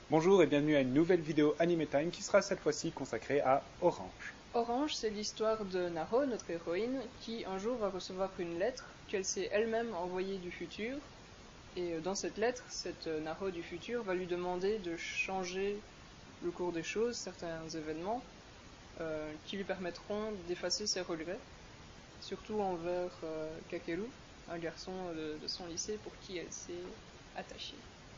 Bonjour et bienvenue à une nouvelle vidéo Anime Time qui sera cette fois-ci consacrée à Orange. Orange, c'est l'histoire de Naho, notre héroïne, qui un jour va recevoir une lettre qu'elle s'est elle-même envoyée du futur. Et dans cette lettre, cette Naho du futur va lui demander de changer le cours des choses, certains événements, qui lui permettront d'effacer ses regrets, surtout envers Kakeru, un garçon de son lycée pour qui elle s'est attachée.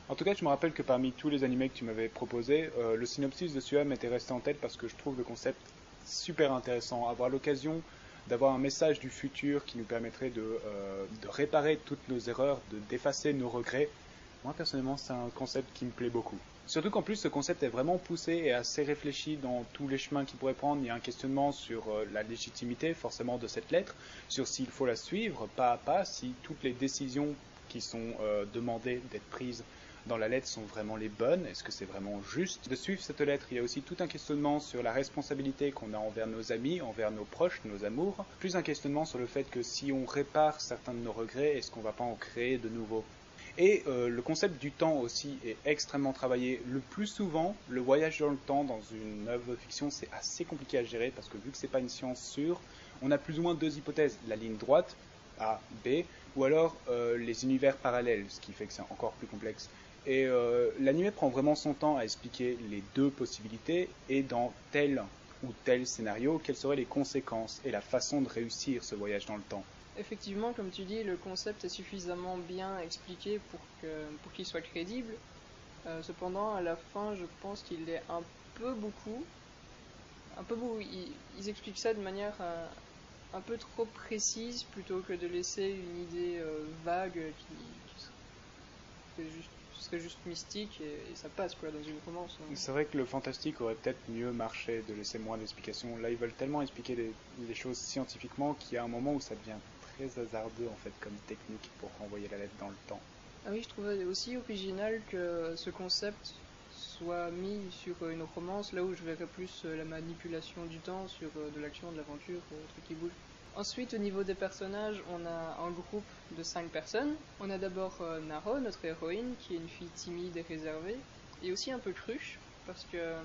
En tout cas, je me rappelle que parmi tous les animés que tu m'avais proposés, le synopsis de celui-là m'était resté en tête parce que je trouve le concept super intéressant. Avoir l'occasion d'avoir un message du futur qui nous permettrait de réparer toutes nos erreurs, d'effacer nos regrets. Moi, personnellement, c'est un concept qui me plaît beaucoup. Surtout qu'en plus, ce concept est vraiment poussé et assez réfléchi dans tous les chemins qu'il pourrait prendre. Il y a un questionnement sur la légitimité, forcément, de cette lettre, sur s'il faut la suivre pas à pas, si toutes les décisions qui sont demandées d'être prises dans la lettre sont vraiment les bonnes, est-ce que c'est vraiment juste de suivre cette lettre. Il y a aussi tout un questionnement sur la responsabilité qu'on a envers nos amis, envers nos proches, nos amours, plus un questionnement sur le fait que si on répare certains de nos regrets, est-ce qu'on va pas en créer de nouveaux. Et le concept du temps aussi est extrêmement travaillé. Le plus souvent, le voyage dans le temps dans une œuvre de fiction, c'est assez compliqué à gérer parce que vu que c'est pas une science sûre, on a plus ou moins deux hypothèses, la ligne droite, A, B, ou alors les univers parallèles, ce qui fait que c'est encore plus complexe. Et l'anime prend vraiment son temps à expliquer les deux possibilités et dans tel ou tel scénario, quelles seraient les conséquences et la façon de réussir ce voyage dans le temps. Effectivement, comme tu dis, le concept est suffisamment bien expliqué pour qu'il soit crédible. Cependant, à la fin, je pense qu'il est un peu beaucoup. Ils expliquent ça de manière un peu trop précise plutôt que de laisser une idée vague qui serait juste mystique et ça passe quoi dans une romance. Hein. C'est vrai que le fantastique aurait peut-être mieux marché de laisser moins d'explications. Là, ils veulent tellement expliquer les choses scientifiquement qu'il y a un moment où ça devient très hasardeux en fait comme technique pour renvoyer la lettre dans le temps. Ah oui, je trouvais aussi original que ce concept soit mis sur une romance, là où je verrais plus la manipulation du temps sur de l'action, de l'aventure, truc qui bouge. Ensuite, au niveau des personnages, on a un groupe de 5 personnes. On a d'abord Naho, notre héroïne, qui est une fille timide et réservée, et aussi un peu cruche, parce que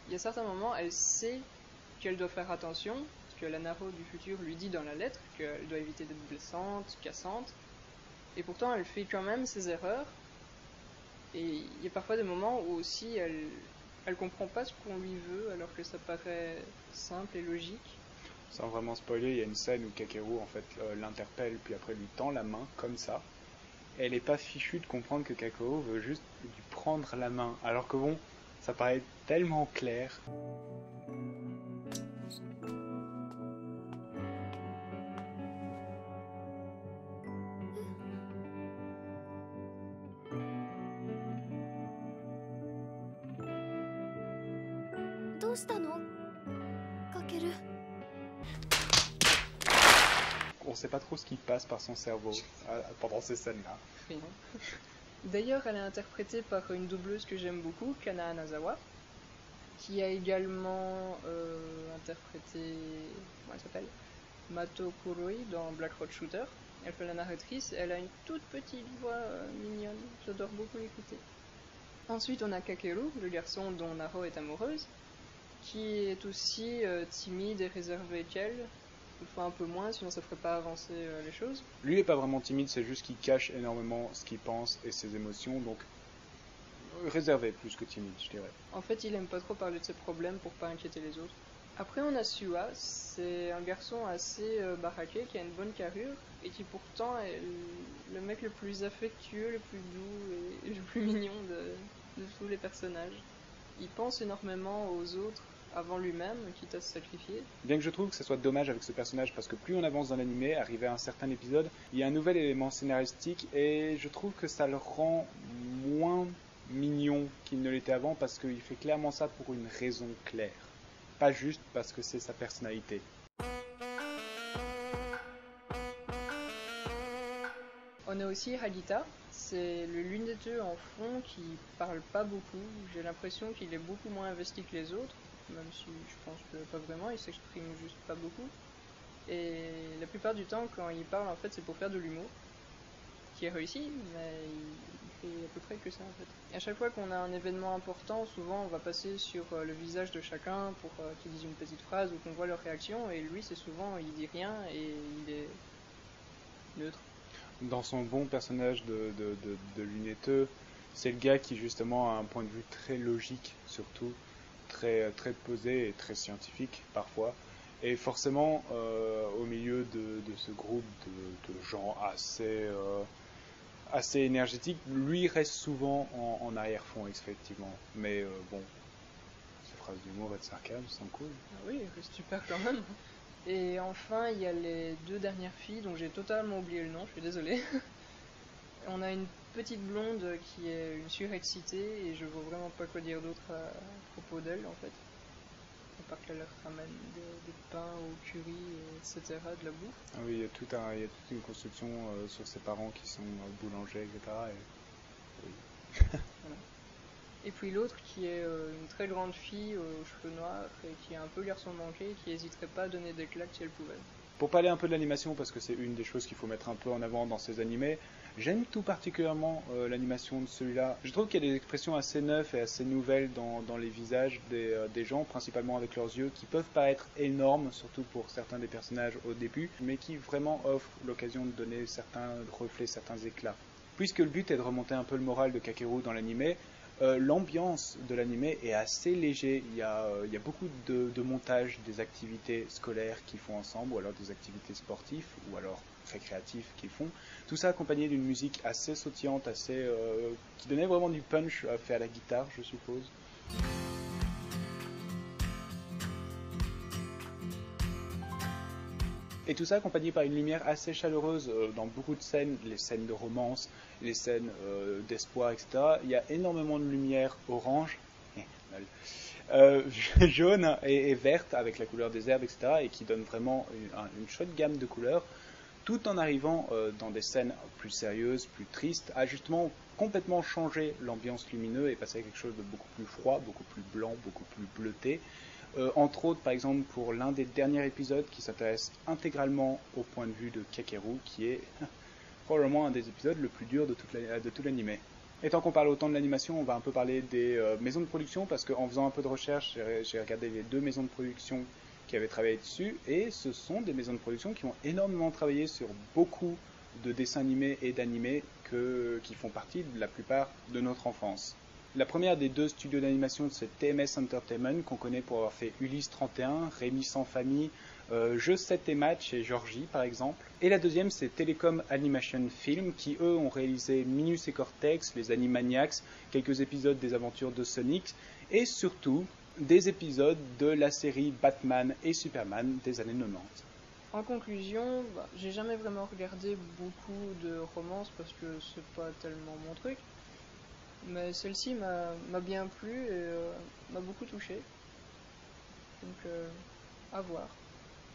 il y a certains moments, elle sait qu'elle doit faire attention, parce que la Naho du futur lui dit dans la lettre qu'elle doit éviter d'être blessante, cassante, et pourtant elle fait quand même ses erreurs. Et il y a parfois des moments où aussi elle comprend pas ce qu'on lui veut, alors que ça paraît simple et logique. Sans vraiment spoiler, il y a une scène où Kakeru en fait l'interpelle puis après lui tend la main comme ça. Et elle n'est pas fichue de comprendre que Kakeru veut juste lui prendre la main, alors que bon, ça paraît tellement clair. どうしたの？かける。 On sait pas trop ce qui passe par son cerveau pendant ces scènes-là. D'ailleurs, elle est interprétée par une doubleuse que j'aime beaucoup, Kana Hanazawa, qui a également interprété, comment elle s'appelle, Mato Kuroi dans Black Road Shooter. Elle fait la narratrice, elle a une toute petite voix mignonne, j'adore beaucoup l'écouter. Ensuite, on a Kakeru, le garçon dont Naho est amoureuse, qui est aussi timide et réservé qu'elle, toutefois un peu moins, sinon ça ferait pas avancer les choses. Lui est pas vraiment timide, c'est juste qu'il cache énormément ce qu'il pense et ses émotions, donc réservé plus que timide, je dirais. En fait, il aime pas trop parler de ses problèmes pour pas inquiéter les autres. Après, on a Sua, c'est un garçon assez baraqué, qui a une bonne carrure, et qui pourtant est le mec le plus affectueux, le plus doux et le plus mignon de tous les personnages. Il pense énormément aux autres avant lui-même, quitte à se sacrifier. Bien que je trouve que ça soit dommage avec ce personnage, parce que plus on avance dans l'anime, arrivé à un certain épisode, il y a un nouvel élément scénaristique, et je trouve que ça le rend moins mignon qu'il ne l'était avant, parce qu'il fait clairement ça pour une raison claire. Pas juste parce que c'est sa personnalité. On a aussi Hagita, c'est le lunetteux en fond qui parle pas beaucoup. J'ai l'impression qu'il est beaucoup moins investi que les autres, même si je pense que pas vraiment, il s'exprime juste pas beaucoup. Et la plupart du temps, quand il parle, en fait, c'est pour faire de l'humour, qui est réussi, mais il fait à peu près que ça, en fait. Et à chaque fois qu'on a un événement important, souvent on va passer sur le visage de chacun pour qu'ils disent une petite phrase ou qu'on voit leur réaction, et lui, c'est souvent, il dit rien et il est neutre. Dans son bon personnage de lunetteux, c'est le gars qui justement a un point de vue très logique, surtout, très posé et très scientifique parfois. Et forcément, au milieu de ce groupe de gens assez énergétiques, lui reste souvent en arrière-fond, effectivement. Mais bon, ces phrases d'humour et de sarcasme sont cool. Ah oui, il reste super quand même. Et enfin, il y a les 2 dernières filles dont j'ai totalement oublié le nom, je suis désolée. On a une petite blonde qui est une surexcitée et je vois vraiment pas quoi dire d'autre à propos d'elle en fait. À part qu'elle leur ramène des pains au curry, etc., de la bouffe. Ah oui, il y a toute une construction sur ses parents qui sont boulangers, etc. Oui. Voilà. Et puis l'autre qui est une très grande fille aux cheveux noirs et qui a un peu garçon manqué et qui n'hésiterait pas à donner des claques si elle pouvait. Pour parler un peu de l'animation, parce que c'est une des choses qu'il faut mettre un peu en avant dans ces animés, j'aime tout particulièrement l'animation de celui-là. Je trouve qu'il y a des expressions assez neuves et assez nouvelles dans les visages des gens, principalement avec leurs yeux, qui peuvent paraître énormes, surtout pour certains des personnages au début, mais qui vraiment offrent l'occasion de donner certains reflets, certains éclats. Puisque le but est de remonter un peu le moral de Kakeru dans l'animé, l'ambiance de l'animé est assez léger. Il y a beaucoup de montage des activités scolaires qu'ils font ensemble, ou alors des activités sportives, ou alors récréatives qu'ils font. Tout ça accompagné d'une musique assez sautillante, qui donnait vraiment du punch fait à la guitare, je suppose. Et tout ça accompagné par une lumière assez chaleureuse dans beaucoup de scènes, les scènes de romance, les scènes d'espoir, etc. Il y a énormément de lumière orange, jaune et verte avec la couleur des herbes, etc. et qui donne vraiment une chouette gamme de couleurs, tout en arrivant dans des scènes plus sérieuses, plus tristes, à justement complètement changer l'ambiance lumineuse et passer à quelque chose de beaucoup plus froid, beaucoup plus blanc, beaucoup plus bleuté. Entre autres, par exemple, pour l'un des derniers épisodes qui s'intéresse intégralement au point de vue de Kakeru, qui est probablement un des épisodes le plus dur de tout l'animé. Et tant qu'on parle autant de l'animation, on va un peu parler des maisons de production, parce qu'en faisant un peu de recherche, j'ai regardé les 2 maisons de production qui avaient travaillé dessus, et ce sont des maisons de production qui ont énormément travaillé sur beaucoup de dessins animés et d'animés qui font partie de la plupart de notre enfance. La première des 2 studios d'animation, c'est TMS Entertainment, qu'on connaît pour avoir fait Ulysse 31, Rémi sans famille, Jeux 7 et Match et Georgie par exemple. Et la deuxième, c'est Telecom Animation Film, qui eux ont réalisé Minus et Cortex, les Animaniacs, quelques épisodes des aventures de Sonic, et surtout des épisodes de la série Batman et Superman des années 90. En conclusion, j'ai jamais vraiment regardé beaucoup de romances parce que c'est pas tellement mon truc. Mais celle-ci m'a bien plu et m'a beaucoup touché. Donc, à voir.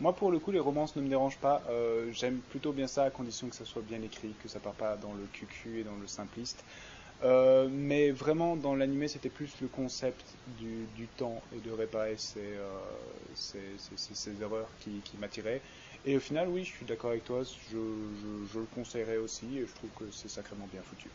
Moi, pour le coup, les romances ne me dérangent pas. J'aime plutôt bien ça à condition que ça soit bien écrit, que ça part pas dans le cucu et dans le simpliste. Mais vraiment, dans l'animé, c'était plus le concept du temps et de réparer ces erreurs qui m'attiraient. Et au final, oui, je suis d'accord avec toi, je le conseillerais aussi et je trouve que c'est sacrément bien foutu.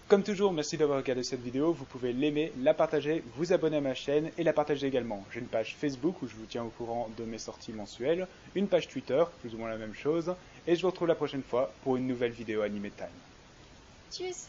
Comme toujours, merci d'avoir regardé cette vidéo. Vous pouvez l'aimer, la partager, vous abonner à ma chaîne et la partager également. J'ai une page Facebook où je vous tiens au courant de mes sorties mensuelles, une page Twitter, plus ou moins la même chose, et je vous retrouve la prochaine fois pour une nouvelle vidéo Anime Time. Tchuss.